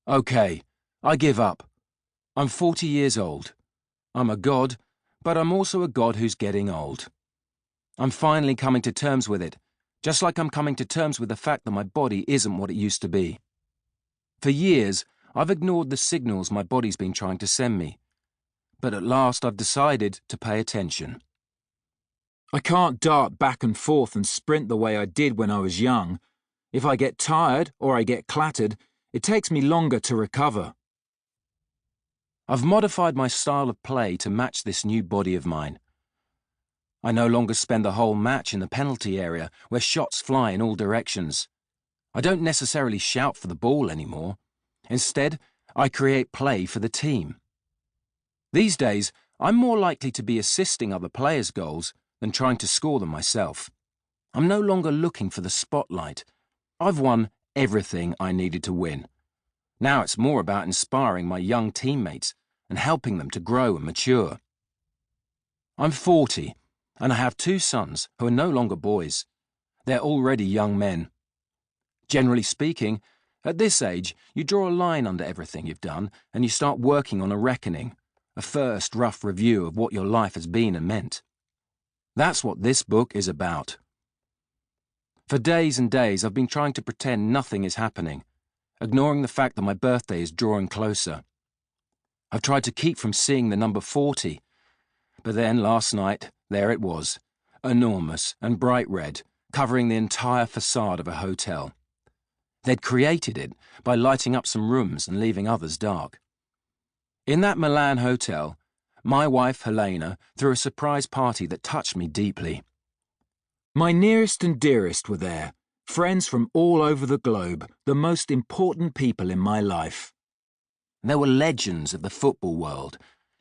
Okay, I give up. I'm 40 years old. I'm a god, but I'm also a god who's getting old. I'm finally coming to terms with it, just like I'm coming to terms with the fact that my body isn't what it used to be. For years, I've ignored the signals my body's been trying to send me. But at last I've decided to pay attention. I can't dart back and forth and sprint the way I did when I was young. If I get tired or I get clattered, it takes me longer to recover. I've modified my style of play to match this new body of mine. I no longer spend the whole match in the penalty area where shots fly in all directions. I don't necessarily shout for the ball anymore. Instead, I create play for the team. These days, I'm more likely to be assisting other players' goals than trying to score them myself. I'm no longer looking for the spotlight. I've won everything I needed to win. Now it's more about inspiring my young teammates and helping them to grow and mature. I'm 40, and I have 2 sons who are no longer boys. They're already young men. Generally speaking, at this age, you draw a line under everything you've done and you start working on a reckoning, a first rough review of what your life has been and meant. That's what this book is about. For days and days, I've been trying to pretend nothing is happening, ignoring the fact that my birthday is drawing closer. I've tried to keep from seeing the number 40, but then last night, there it was, enormous and bright red, covering the entire facade of a hotel. They'd created it by lighting up some rooms and leaving others dark. In that Milan hotel, my wife Helena threw a surprise party that touched me deeply. My nearest and dearest were there, friends from all over the globe, the most important people in my life. There were legends of the football world,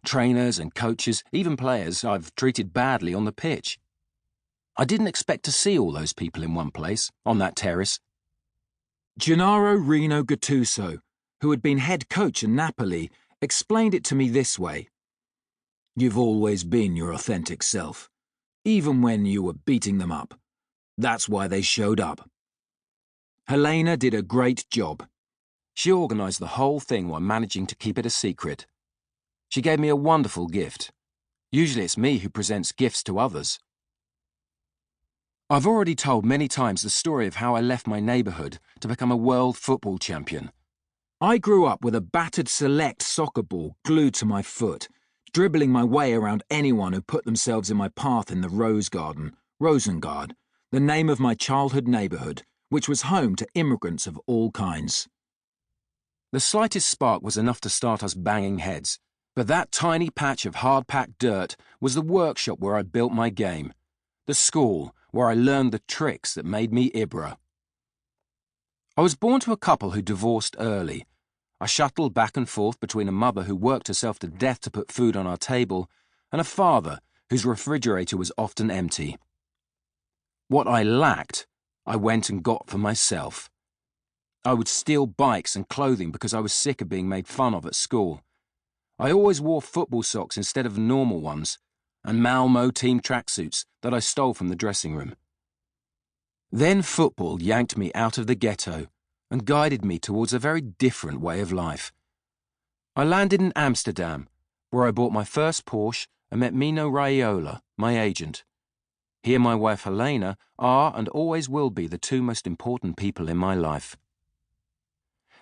trainers and coaches, even players I've treated badly on the pitch. I didn't expect to see all those people in one place, on that terrace. Gennaro Reno Gattuso, who had been head coach in Napoli, explained it to me this way. You've always been your authentic self, even when you were beating them up. That's why they showed up. Helena did a great job. She organised the whole thing while managing to keep it a secret. She gave me a wonderful gift. Usually it's me who presents gifts to others. I've already told many times the story of how I left my neighbourhood to become a world football champion. I grew up with a battered select soccer ball glued to my foot, dribbling my way around anyone who put themselves in my path in the Rose Garden, Rosengard, the name of my childhood neighbourhood, which was home to immigrants of all kinds. The slightest spark was enough to start us banging heads, but that tiny patch of hard-packed dirt was the workshop where I built my game, the school where I learned the tricks that made me Ibra. I was born to a couple who divorced early. I shuttled back and forth between a mother who worked herself to death to put food on our table and a father whose refrigerator was often empty. What I lacked, I went and got for myself. I would steal bikes and clothing because I was sick of being made fun of at school. I always wore football socks instead of normal ones, and Malmo team tracksuits that I stole from the dressing room. Then football yanked me out of the ghetto and guided me towards a very different way of life. I landed in Amsterdam, where I bought my first Porsche and met Mino Raiola, my agent. He and my wife Helena are and always will be the 2 most important people in my life.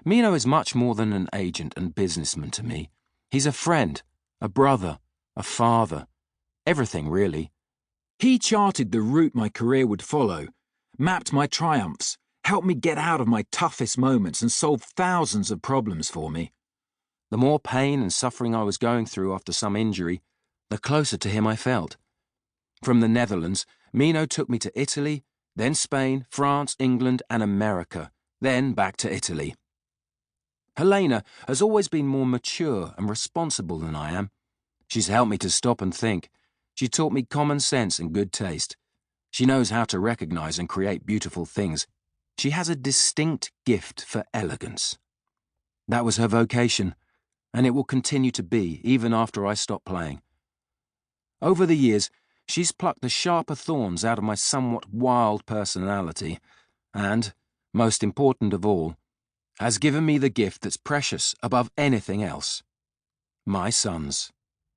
Mino is much more than an agent and businessman to me. He's a friend, a brother, a father, everything really. He charted the route my career would follow, mapped my triumphs, helped me get out of my toughest moments and solved thousands of problems for me. The more pain and suffering I was going through after some injury, the closer to him I felt. From the Netherlands, Mino took me to Italy, then Spain, France, England and America, then back to Italy. Helena has always been more mature and responsible than I am. She's helped me to stop and think. She taught me common sense and good taste. She knows how to recognise and create beautiful things. She has a distinct gift for elegance. That was her vocation, and it will continue to be even after I stop playing. Over the years, she's plucked the sharper thorns out of my somewhat wild personality, and, most important of all, has given me the gift that's precious above anything else. My sons.